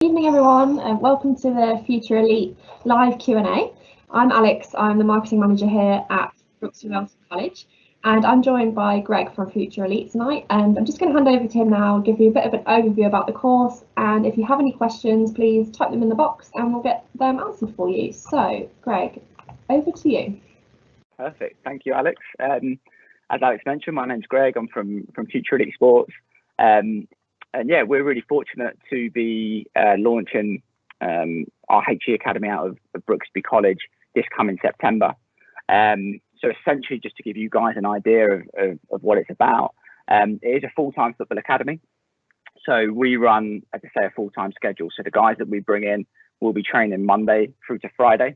Evening everyone, and welcome to the Future Elite live Q&A. I'm Alex, I'm the marketing manager here at Brooksby, Melton College, and I'm joined by Greg from Future Elite tonight, and I'm just going to hand over to him now, give you a bit of an overview about the course, and if you have any questions, please type them in the box and we'll get them answered for you. So, Greg, over to you. Perfect, thank you, Alex. As Alex mentioned, my name's Greg, I'm from Future Elite Sports. And yeah, we're really fortunate to be launching our HE Academy out of Brooksby College this coming September. So essentially, just to give you guys an idea of what it's about, it is a full-time football academy. So we run, as I say, a full-time schedule. So the guys that we bring in will be training Monday through to Friday.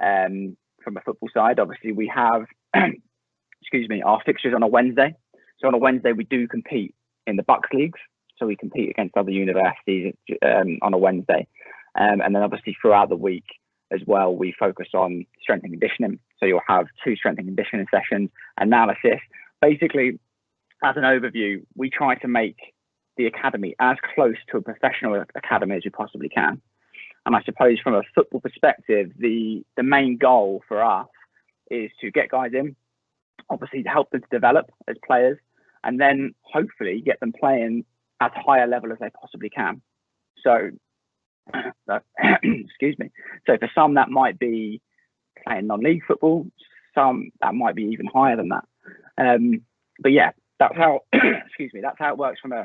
From a football side, obviously we have, our fixtures on a Wednesday. So on a Wednesday, we do compete in the Bucks Leagues. So we compete against other universities on a Wednesday. And then obviously throughout the week as well, we focus on strength and conditioning. So you'll have 2 strength and conditioning sessions, analysis. Basically, as an overview, we try to make the academy as close to a professional academy as we possibly can. And I suppose from a football perspective, the main goal for us is to get guys in, obviously to help them to develop as players, and then hopefully get them playing as high a level as they possibly can. So, excuse me. So for some that might be playing non-league football, some that might be even higher than that. But yeah, that's how that's how it works from a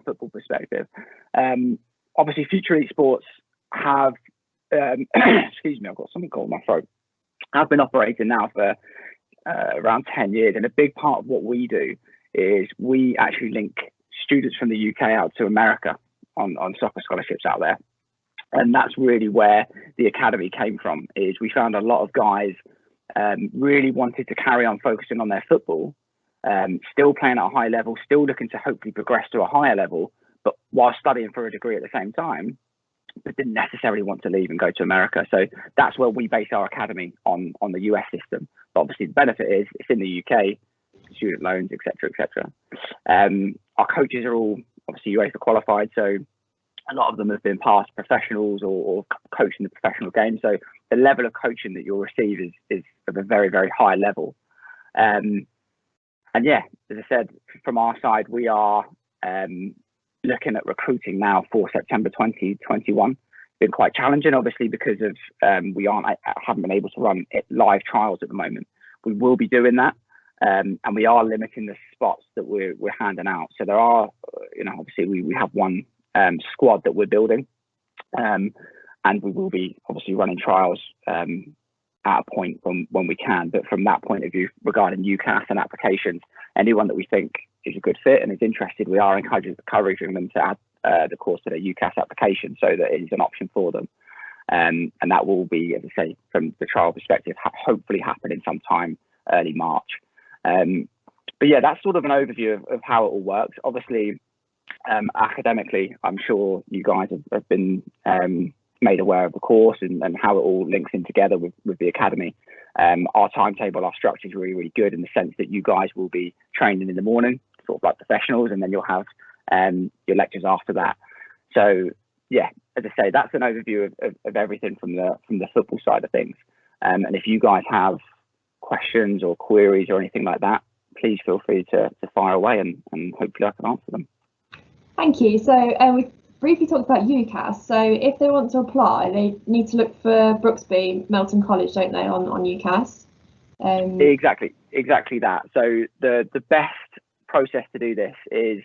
football perspective. Obviously, Future Elite Sports have excuse me, I've got something caught in my throat. I've been operating now for around 10 years, and a big part of what we do is we actually link students from the UK out to America on soccer scholarships out there. And that's really where the academy came from, is we found a lot of guys really wanted to carry on focusing on their football, still playing at a high level, still looking to hopefully progress to a higher level, but while studying for a degree at the same time, but didn't necessarily want to leave and go to America. So that's where we base our academy on the US system. But obviously the benefit is it's in the UK, student loans, etc., etc. Our coaches are all obviously UEFA qualified, so a lot of them have been past professionals or coaching the professional game. So the level of coaching that you'll receive is of a very, very high level. And yeah, as I said, from our side, we are looking at recruiting now for September 2021. It's been quite challenging, obviously, because of we haven't been able to run live trials at the moment. We will be doing that. And we are limiting the spots that we're handing out. So there are, obviously we have one squad that we're building, and we will be obviously running trials at a point when we can. But from that point of view, regarding UCAS and applications, anyone that we think is a good fit and is interested, we are encouraging them to add the course to their UCAS application so that it is an option for them. And that will be, as I say, from the trial perspective, hopefully happening sometime early March. But yeah, that's sort of an overview of how it all works. Obviously, academically, I'm sure you guys have been made aware of the course and how it all links in together with the academy. Our timetable, our structure is really, really good in the sense that you guys will be training in the morning, sort of like professionals, and then you'll have your lectures after that. So yeah, as I say, that's an overview of everything from the football side of things. And if you guys have questions or queries or anything like that, please feel free to fire away and hopefully I can answer them. Thank you. So we briefly talked about UCAS. So if they want to apply, they need to look for Brooksby, Melton College, don't they, on UCAS? Exactly that. So the best process to do this is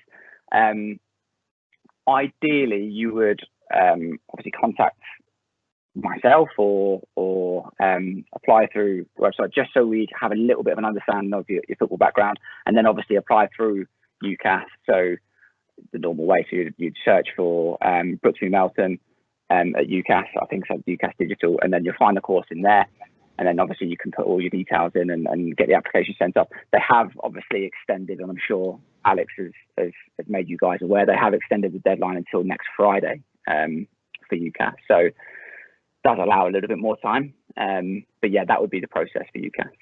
ideally you would obviously contact myself or apply through the website, just so we have a little bit of an understanding of your football background, and then obviously apply through UCAS. So the normal way, so you'd search for Brooksby Melton at UCAS, I think so, UCAS Digital, and then you'll find the course in there, and then obviously you can put all your details in and get the application sent up. They have obviously extended, and I'm sure Alex has made you guys aware, they have extended the deadline until next Friday for UCAS. So does allow a little bit more time, but yeah, that would be the process for UCAS.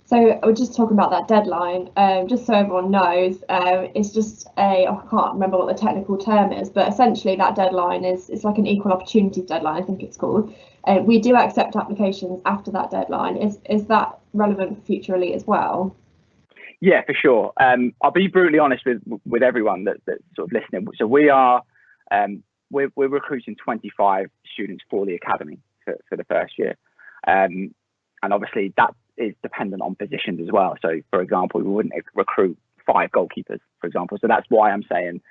So we're just talking about that deadline, just so everyone knows, it's just I can't remember what the technical term is, but essentially that deadline it's like an equal opportunities deadline, I think it's called. We do accept applications after that deadline. Is that relevant for Future Elite as well? Yeah, for sure. I'll be brutally honest with everyone that's sort of listening. So we're recruiting 25 students for the academy for the first year, and obviously that is dependent on positions as well. So, for example, we wouldn't recruit 5 goalkeepers, for example. So that's why I'm saying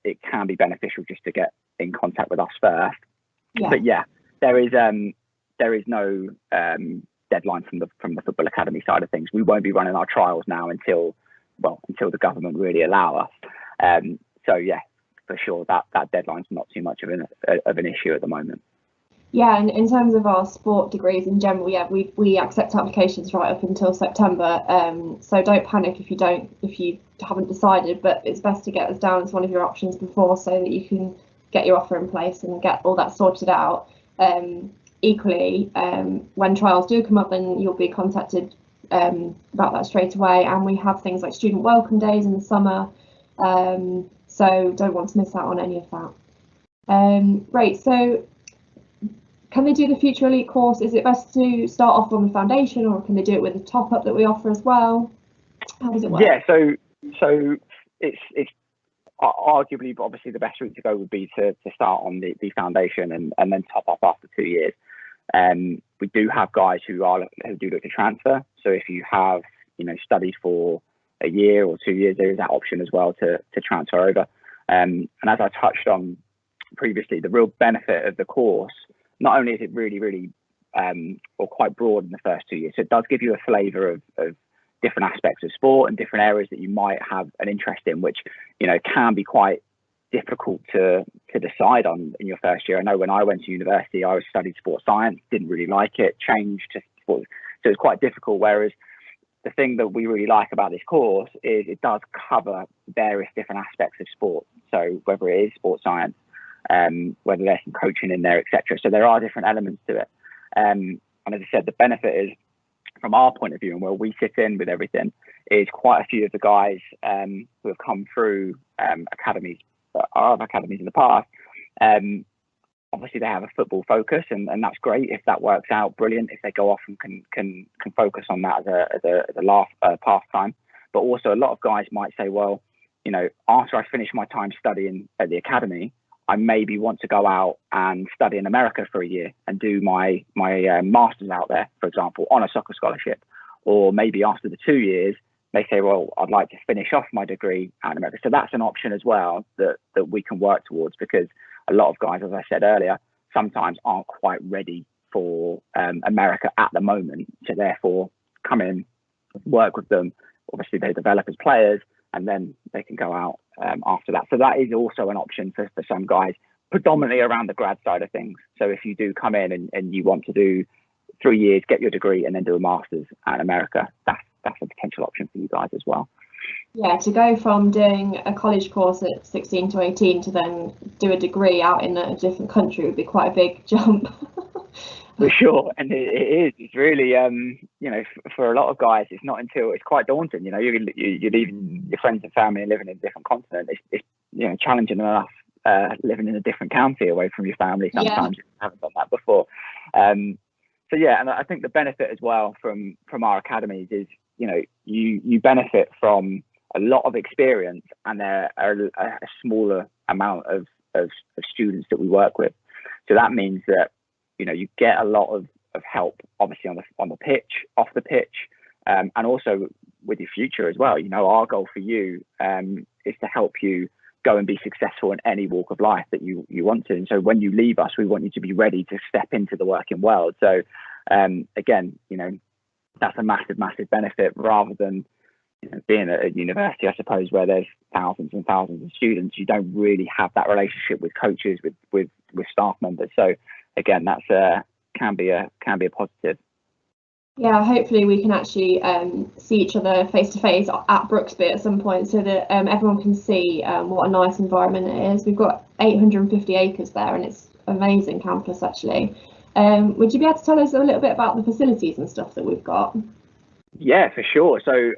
it can be beneficial just to get in contact with us first. Yeah. But yeah, there is no deadline from the football academy side of things. We won't be running our trials now until the government really allow us. So yeah, for sure that deadline's not too much of an issue at the moment. Yeah, and in terms of our sport degrees in general, yeah, we accept applications right up until September. So don't panic if you haven't decided, but it's best to get us down as one of your options before, so that you can get your offer in place and get all that sorted out. Equally, when trials do come up, then you'll be contacted about that straight away. And we have things like student welcome days in the summer, so don't want to miss out on any of that. Great. So, can they do the Future Elite course? Is it best to start off on the foundation, or can they do it with the top up that we offer as well? How does it work? Yeah, so it's arguably, but obviously the best route to go would be to start on the foundation and then top up after 2 years. We do have guys who do look to transfer. So if you have studied for a year or 2 years, there is that option as well to transfer over. And as I touched on previously, the real benefit of the course, not only is it really or quite broad in the first 2 years, so it does give you a flavour of different aspects of sport and different areas that you might have an interest in, which can be quite difficult to decide on in your first year. I know when I went to university, I studied sports science, didn't really like it, changed to sports, so it's quite difficult. Whereas the thing that we really like about this course is it does cover various different aspects of sport. So whether it is sports science, whether there's some coaching in there, etc. So there are different elements to it. And as I said, the benefit is, from our point of view and where we sit in with everything, is quite a few of the guys who have come through academies in the past. Obviously, they have a football focus, and that's great. If that works out, brilliant. If they go off and can focus on that as a pastime. But also, a lot of guys might say, well, after I finish my time studying at the academy, I maybe want to go out and study in America for a year and do my master's out there, for example, on a soccer scholarship. Or maybe after the 2 years, they say, well, I'd like to finish off my degree out in America. So that's an option as well that we can work towards, because a lot of guys, as I said earlier, sometimes aren't quite ready for America at the moment. So therefore, come in, work with them. Obviously, they develop as players, and then they can go out after that. So that is also an option for some guys, predominantly around the grad side of things. So if you do come in and you want to do 3 years, get your degree, and then do a master's in America, that's a potential option for you guys as well. Yeah, to go from doing a college course at 16 to 18 to then do a degree out in a different country would be quite a big jump. For sure, and it is. It's really, for a lot of guys, it's not until it's quite daunting. You're leaving your friends and family and living in a different continent. It's challenging enough living in a different county away from your family. Sometimes you haven't done that before. So yeah, and I think the benefit as well from our academies is you benefit from a lot of experience and a smaller amount of students that we work with. So that means that you get a lot of help, obviously on the pitch, off the pitch, and also with your future as well. Our goal for you is to help you go and be successful in any walk of life that you want to. And so when you leave us, we want you to be ready to step into the working world. So again, that's a massive benefit, rather than being at a university, I suppose, where there's thousands and thousands of students. You don't really have that relationship with coaches, with staff members. So again, that's can be a positive. Yeah, hopefully we can actually see each other face to face at Brooksby at some point, so that everyone can see what a nice environment it is. We've got 850 acres there, and it's an amazing campus actually. Would you be able to tell us a little bit about the facilities and stuff that we've got? Yeah, for sure. So,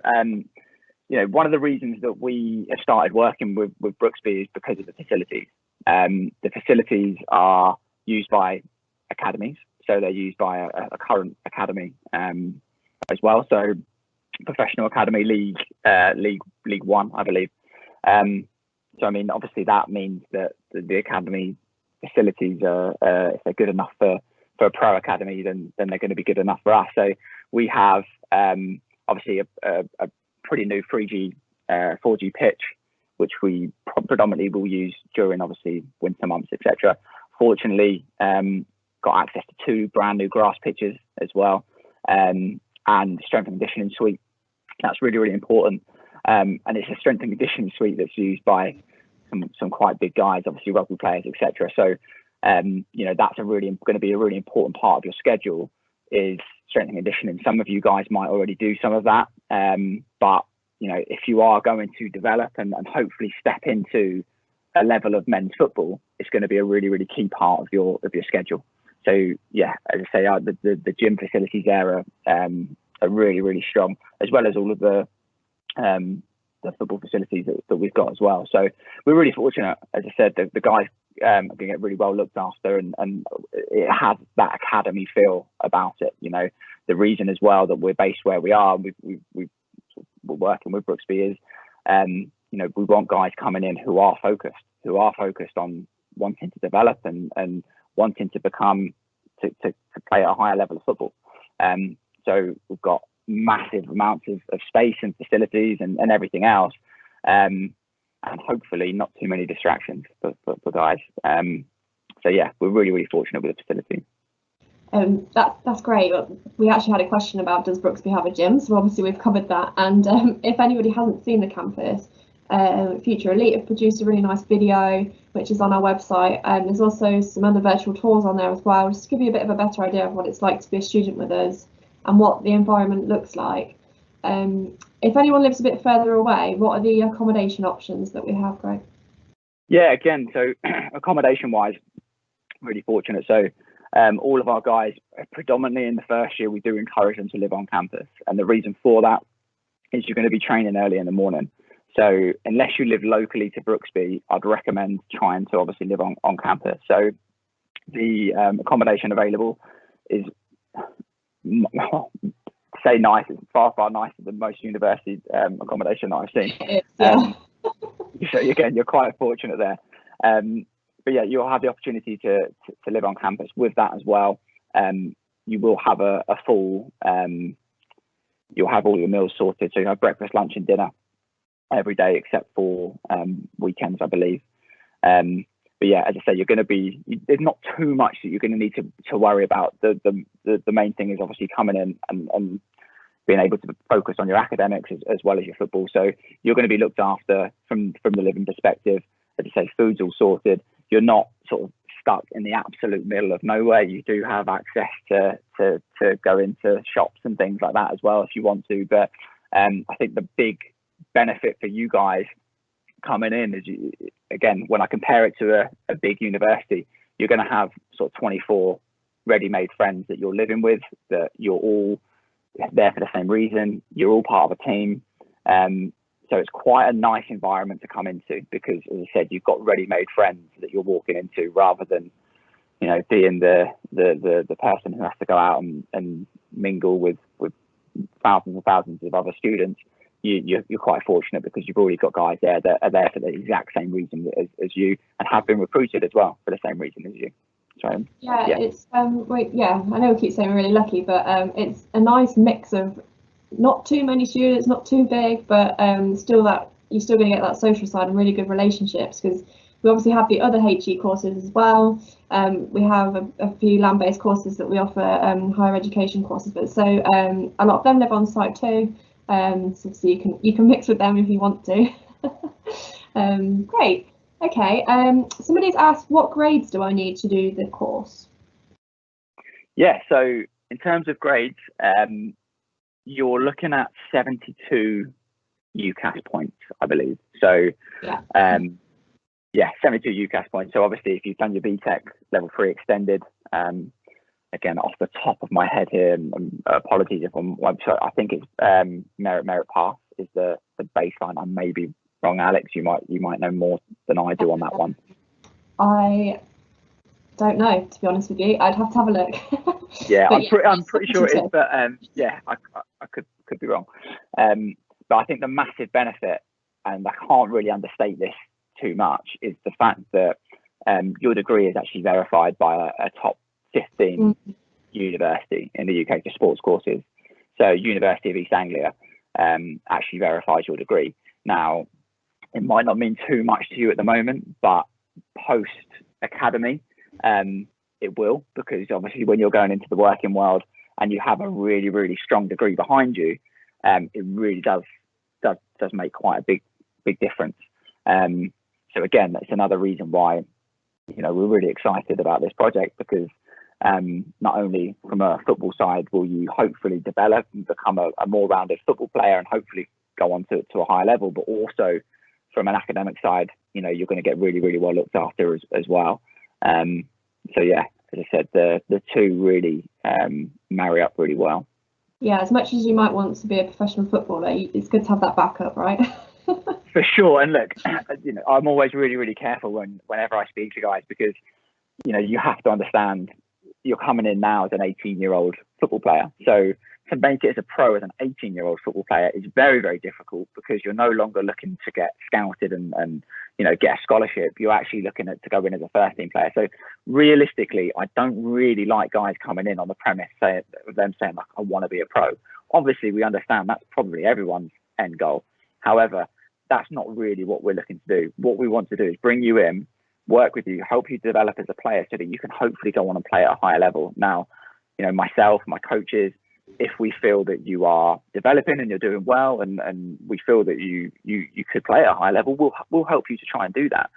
one of the reasons that we have started working with Brooksby is because of the facilities. The facilities are used by academies, so they're used by a current academy as well. So, professional academy league one, I believe. So, I mean, obviously that means that the academy facilities are, if they're good enough for a pro academy, then they're going to be good enough for us. So we have obviously a pretty new 3G, 4G pitch, which we predominantly will use during obviously winter months, etc. Fortunately, got access to 2 brand new grass pitches as well, and strength and conditioning suite. That's really, really important. And it's a strength and conditioning suite that's used by some quite big guys, obviously rugby players, etc. So, that's going to be a really important part of your schedule is strength and conditioning. Some of you guys might already do some of that, but if you are going to develop and hopefully step into a level of men's football, it's going to be a really, really key part of your schedule. So yeah, as I say, the gym facilities there are really, really strong, as well as all of the football facilities that we've got as well. So we're really fortunate. As I said, the guys are going to get really well looked after, and it has that academy feel about it. The reason as well that we're based where we are, we're working with Brooksby is, we want guys coming in who are focused on wanting to develop and wanting to become to play at a higher level of football. So we've got massive amounts of space and facilities and everything else, and hopefully not too many distractions for guys. So yeah, we're really, really fortunate with the facility. That's great. We actually had a question about, does Brooksby have a gym? So obviously we've covered that. And if anybody hasn't seen the campus, Future Elite have produced a really nice video, which is on our website. And there's also some other virtual tours on there as well, just to give you a bit of a better idea of what it's like to be a student with us and what the environment looks like. If anyone lives a bit further away, what are the accommodation options that we have, Greg? Yeah, again, so accommodation-wise, really fortunate. So all of our guys, predominantly in the first year, we do encourage them to live on campus. And the reason for that is you're going to be training early in the morning. So unless you live locally to Brooksby, I'd recommend trying to obviously live on campus. So the accommodation available is, say nice, it's far, far nicer than most university accommodation that I've seen. So again, you're quite fortunate there. But yeah, you'll have the opportunity to live on campus with that as well. You will have a full, you'll have all your meals sorted. So you have breakfast, lunch and dinner every day except for weekends, I believe. But yeah, as I say, you're going to be, there's not too much that you're going to need to worry about. The main thing is obviously coming in and being able to focus on your academics as well as your football. So you're going to be looked after from the living perspective. As I say, food's all sorted. You're not sort of stuck in the absolute middle of nowhere. You do have access to go into shops and things like that as well if you want to. But I think the big benefit for you guys coming in is, again, when I compare it to a big university, you're going to have sort of 24 ready-made friends that you're living with, that you're all there for the same reason. You're all part of a team. So it's quite a nice environment to come into because, as I said, you've got ready-made friends that you're walking into rather than, being the person who has to go out and mingle with thousands and thousands of other students. You're quite fortunate because you've already got guys there that are there for the exact same reason as you and have been recruited as well for the same reason as you. So, yeah, it's I know we keep saying we're really lucky, but it's a nice mix of not too many students, not too big, but still that you're still going to get that social side and really good relationships, because we obviously have the other HE courses as well. We have a few land-based courses that we offer, higher education courses, but so a lot of them live on site too. So you can mix with them if you want to. Great. Okay. Somebody's asked, what grades do I need to do the course? Yeah. So in terms of grades, you're looking at 72 UCAS points, I believe. So yeah, 72 UCAS points. So obviously, if you've done your BTEC level 3 extended, again, off the top of my head here, and apologies if I'm so I think it's merit pass is the baseline. I may be wrong, Alex. You might know more than I do on that one. I don't know, to be honest with you. I'd have to have a look. Yeah, I'm pretty sure it is, but yeah, I could be wrong. But I think the massive benefit, and I can't really understate this too much, is the fact that your degree is actually verified by a top 15 university in the UK for sports courses. So University of East Anglia actually verifies your degree. Now, it might not mean too much to you at the moment, but post academy, it will, because obviously when you're going into the working world and you have a really, really strong degree behind you, it really does make quite a big difference. So again, that's another reason why, we're really excited about this project, because not only from a football side will you hopefully develop and become a more rounded football player and hopefully go on to a higher level, but also from an academic side, you're going to get really, really well looked after as well. So yeah, as I said, the two really marry up really well. Yeah, as much as you might want to be a professional footballer, it's good to have that backup, right? For sure. And look, I'm always really, really careful whenever I speak to guys, because you have to understand you're coming in now as an 18-year-old football player. So to make it as a pro as an 18-year-old football player is very, very difficult, because you're no longer looking to get scouted and get a scholarship. You're actually looking to go in as a first team player. So realistically, I don't really like guys coming in on the premise saying like, I want to be a pro. Obviously, we understand that's probably everyone's end goal. However, that's not really what we're looking to do. What we want to do is bring you in, work with you, help you develop as a player so that you can hopefully go on and play at a higher level. Now, myself, my coaches, if we feel that you are developing and you're doing well, and we feel that you could play at a high level, we'll help you to try and do that.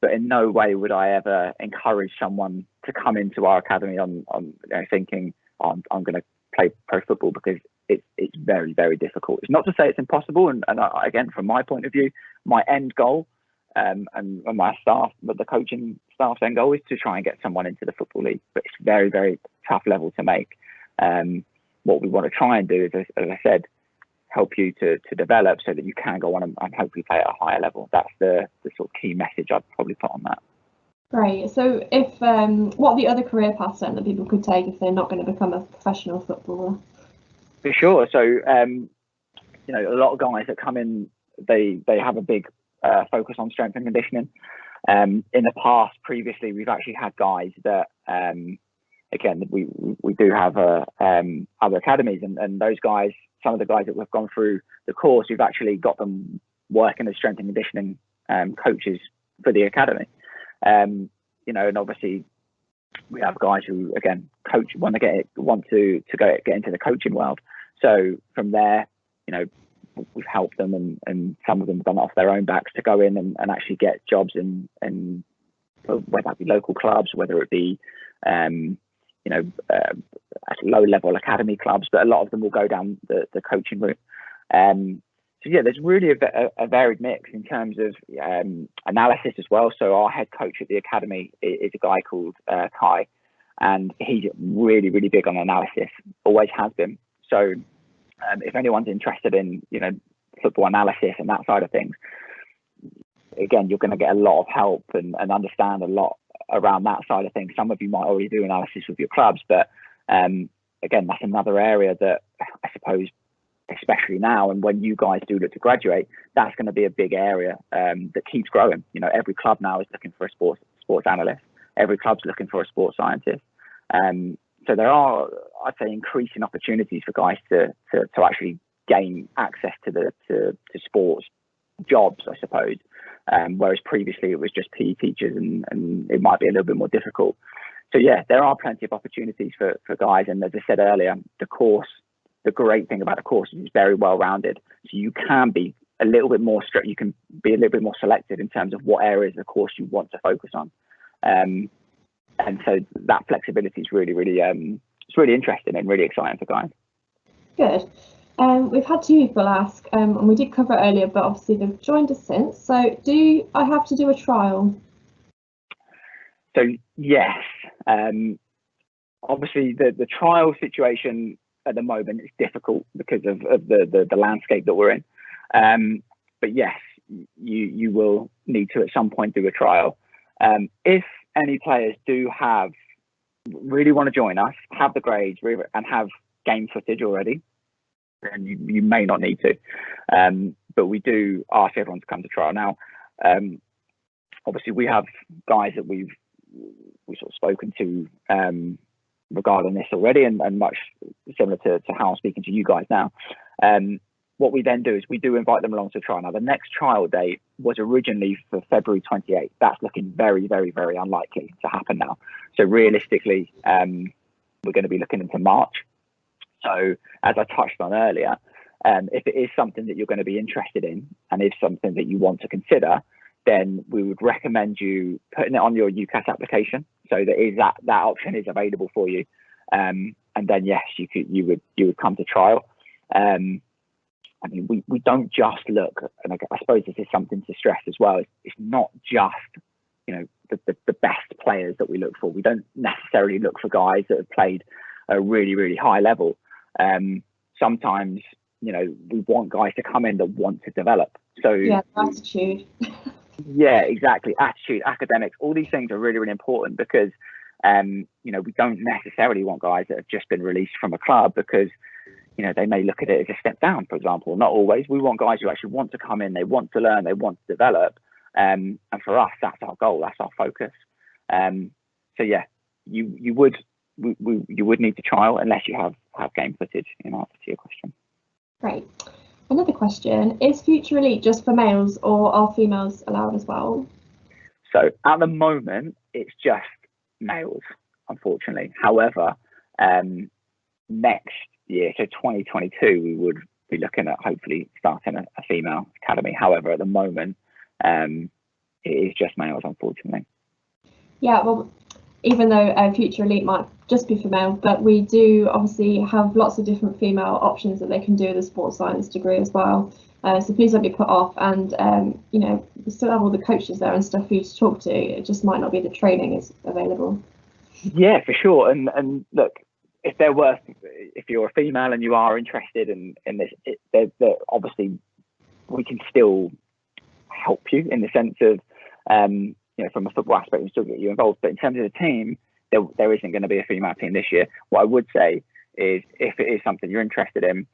But in no way would I ever encourage someone to come into our academy on thinking, I'm going to play pro football, because it's very, very difficult. It's not to say it's impossible. And again, from my point of view, my end goal and my staff, but the coaching staff's end goal is to try and get someone into the Football League. But it's very, very tough level to make. What we want to try and do is, as I said, help you to develop so that you can go on and hopefully play at a higher level. That's the sort of key message I'd probably put on that. Great. So if what are the other career paths then that people could take if they're not going to become a professional footballer? For sure. So a lot of guys that come in, they have a big focus on strength and conditioning. In the past, previously, we've actually had guys that again, we do have other academies, and those guys, some of the guys that we've gone through the course, we've actually got them working as strength and conditioning coaches for the academy. And obviously we have guys who again want to get into the coaching world. So from there, we've helped them, and some of them have done it off their own backs to go in and actually get jobs in whether that be local clubs, whether it be low level academy clubs, but a lot of them will go down the coaching route. So yeah, there's really a varied mix in terms of analysis as well. So our head coach at the academy is a guy called Kai, and he's really, really big on analysis, always has been. So if anyone's interested in football analysis and that side of things, again, you're going to get a lot of help and understand a lot around that side of things. Some of you might already do analysis with your clubs, but again, that's another area that I suppose, especially now, and when you guys do look to graduate, that's going to be a big area that keeps growing. Every club now is looking for a sports analyst. Every club's looking for a sports scientist. So there are, I'd say, increasing opportunities for guys to actually gain access to sports jobs, I suppose. Whereas previously it was just PE teachers, and it might be a little bit more difficult. So yeah, there are plenty of opportunities for guys. And as I said earlier, the great thing about the course is it's very well rounded. So you can be a little bit more strict. You can be a little bit more selective in terms of what areas of the course you want to focus on. And so that flexibility is really, really, it's really interesting and really exciting for guys. Good. We've had two people ask, and we did cover it earlier, but obviously they've joined us since. So do I have to do a trial? So yes, obviously the trial situation at the moment is difficult because of the landscape that we're in. But yes, you will need to at some point do a trial. If any players do really want to join us, have the grades and have game footage already, then you may not need to. But we do ask everyone to come to trial. Now, obviously we have guys that we've sort of spoken to regarding this already, and much similar to how I'm speaking to you guys now. What we then do is we do invite them along to trial. Now, the next trial date was originally for February 28th. That's looking very, very, very unlikely to happen now. So realistically, we're going to be looking into March. So as I touched on earlier, if it is something that you're going to be interested in and is something that you want to consider, then we would recommend you putting it on your UCAS application, so that option is available for you. And then yes, you would come to trial. I mean, we don't just look, and I suppose this is something to stress as well. It's not just, the best players that we look for. We don't necessarily look for guys that have played a really, really high level. Sometimes, we want guys to come in that want to develop. So yeah, attitude. Yeah, exactly. Attitude, academics, all these things are really, really important because, we don't necessarily want guys that have just been released from a club because, they may look at it as a step down, for example. Not always. We want guys who actually want to come in, they want to learn, they want to develop. And for us, that's our goal, that's our focus. So yeah, you would need to trial unless you have game footage, in answer to your question. Great. Another question, is Future Elite just for males or are females allowed as well? So at the moment, it's just males, unfortunately. However, next year, so 2022, we would be looking at hopefully starting a female academy. However, at the moment, it is just males, unfortunately. Yeah, well, even though Future Elite might just be for male, but we do obviously have lots of different female options that they can do with a sports science degree as well. So please don't be put off, and we still have all the coaches there and stuff for you to talk to. It just might not be the training is available. Yeah, for sure. And look, if you're a female and you are interested in this, obviously we can still help you in the sense of, from a football aspect, we still get you involved. But in terms of the team, there isn't going to be a female team this year. What I would say is, if it is something you're interested in,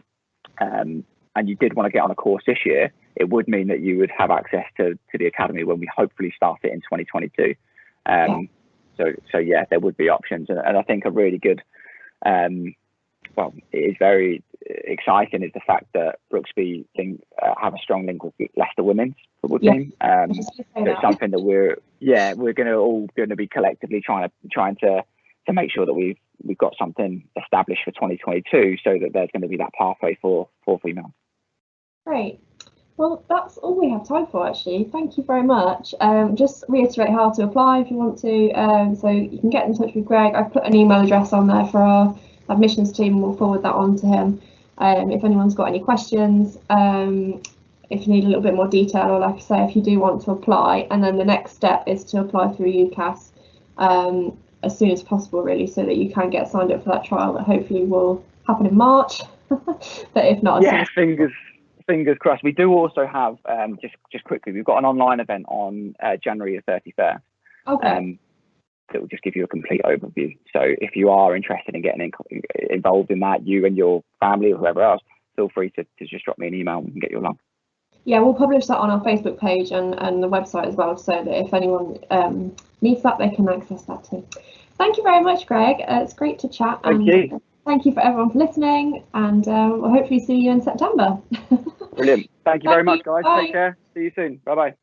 and you did want to get on a course this year, it would mean that you would have access to the academy when we hopefully start it in 2022. So yeah, there would be options, and I think a really good, it is very exciting, is the fact that Brooksby have a strong link with Leicester women's football team. It's something that we're going to be collectively trying to make sure that we've got something established for 2022, so that there's going to be that pathway for females. Great. Well, that's all we have time for, actually. Thank you very much. Just reiterate how to apply if you want to. So you can get in touch with Greg. I've put an email address on there for our admissions team, and we'll forward that on to him. If anyone's got any questions, if you need a little bit more detail, or like I say, if you do want to apply, and then the next step is to apply through UCAS as soon as possible, really, so that you can get signed up for that trial that hopefully will happen in March. But if not, fingers crossed. We do also have, just quickly, we've got an online event on January the 31st. Okay. That will just give you a complete overview. So if you are interested in getting involved in that, you and your family or whoever else, feel free to just drop me an email and we can get you along. Yeah, we'll publish that on our Facebook page and the website as well, so that if anyone needs that, they can access that too. Thank you very much, Greg. It's great to chat. Thank you. Thank you for everyone for listening, and we'll hopefully see you in September. Brilliant. Thank you very much, guys. Bye. Take care. See you soon. Bye-bye.